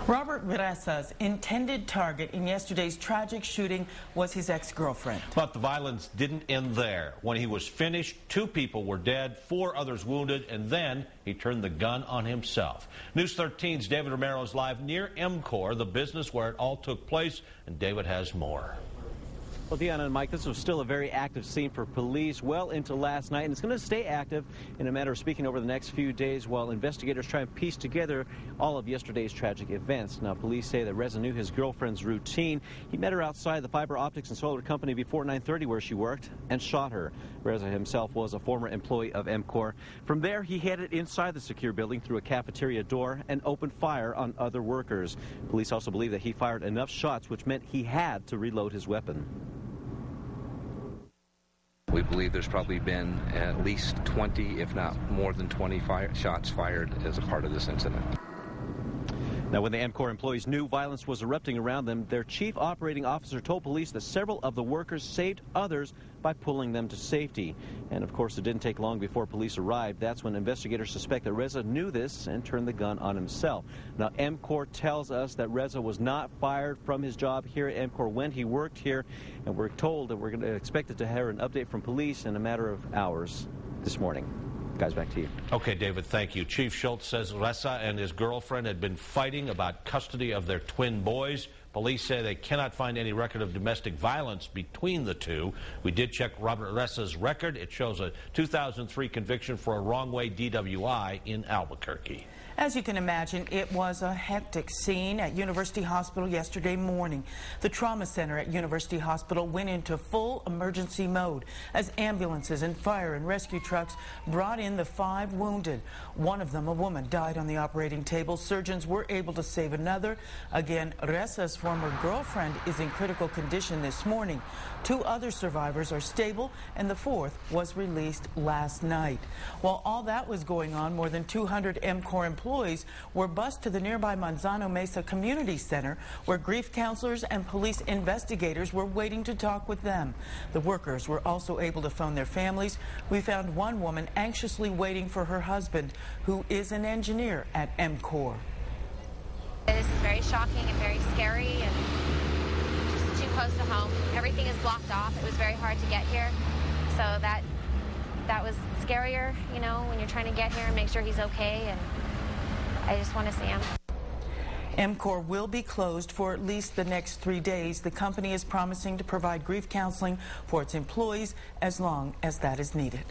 Robert Resa's intended target in yesterday's tragic shooting was his ex-girlfriend. But the violence didn't end there. When he was finished, 2 people were dead, 4 others wounded, and then he turned the gun on himself. News 13's David Romero is live near Emcore, the business where it all took place, and David has more. Well, Deanna and Mike, this was still a very active scene for police well into last night, and it's going to stay active in a matter of speaking over the next few days while investigators try and piece together all of yesterday's tragic events. Now, police say that Resa knew his girlfriend's routine. He met her outside the fiber optics and solar company before 9:30 where she worked and shot her. Resa himself was a former employee of Emcore. From there, he headed inside the secure building through a cafeteria door and opened fire on other workers. Police also believe that he fired enough shots, which meant he had to reload his weapon. We believe there's probably been at least 20, if not more than 20 shots fired as a part of this incident. Now, when the Emcore employees knew violence was erupting around them, their chief operating officer told police that several of the workers saved others by pulling them to safety. And, of course, it didn't take long before police arrived. That's when investigators suspect that Resa knew this and turned the gun on himself. Now, Emcore tells us that Resa was not fired from his job here at Emcore when he worked here, and we're told that we're going to expect to hear an update from police in a matter of hours this morning. Guys, back to you. Okay, David, thank you. Chief Schultz says Resa and his girlfriend had been fighting about custody of their twin boys. Police say they cannot find any record of domestic violence between the two. We did check Robert Resa's record. It shows a 2003 conviction for a wrong-way DWI in Albuquerque. As you can imagine, it was a hectic scene at University Hospital yesterday morning. The trauma center at University Hospital went into full emergency mode as ambulances and fire and rescue trucks brought in the 5 wounded. One of them, a woman, died on the operating table. Surgeons were able to save another. Again, Resa's former girlfriend is in critical condition this morning. 2 other survivors are stable, and the 4th was released last night. While all that was going on, more than 200 Emcore employees were bused to the nearby Manzano Mesa Community Center, where grief counselors and police investigators were waiting to talk with them. The workers were also able to phone their families. We found one woman anxiously waiting for her husband, who is an engineer at Emcore. This is very shocking and very scary and just too close to home. Everything is blocked off. It was very hard to get here, so that was scarier, you know, when you're trying to get here and make sure he's okay, and I just want to see him. Emcore will be closed for at least the next 3 days. The company is promising to provide grief counseling for its employees as long as that is needed.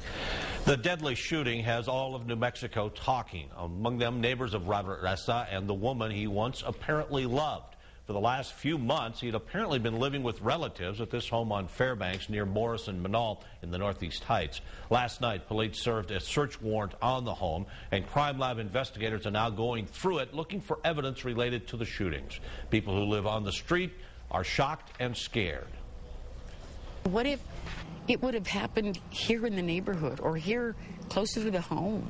The deadly shooting has all of New Mexico talking, among them neighbors of Robert Resa and the woman he once apparently loved. For the last few months, he had apparently been living with relatives at this home on Fairbanks near Morrison Manal in the Northeast Heights. Last night, police served a search warrant on the home, and crime lab investigators are now going through it looking for evidence related to the shootings. People who live on the street are shocked and scared. What if it would have happened here in the neighborhood or here closer to the home?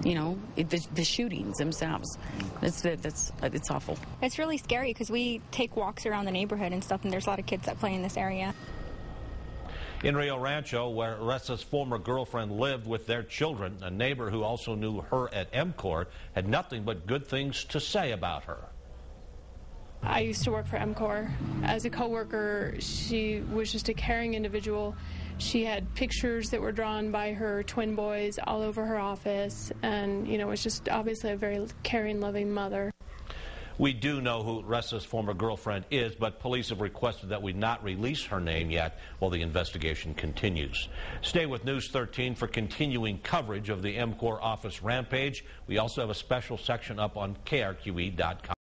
You know, the shootings themselves. It's awful. It's really scary because we take walks around the neighborhood and stuff, and there's a lot of kids that play in this area. In Rio Rancho, where Resa's former girlfriend lived with their children, a neighbor who also knew her at Emcore had nothing but good things to say about her. I used to work for Emcore. As a coworker, she was just a caring individual. She had pictures that were drawn by her twin boys all over her office, and, you know, was just obviously a very caring, loving mother. We do know who Resa's former girlfriend is, but police have requested that we not release her name yet while the investigation continues. Stay with News 13 for continuing coverage of the Emcore office rampage. We also have a special section up on KRQE.com.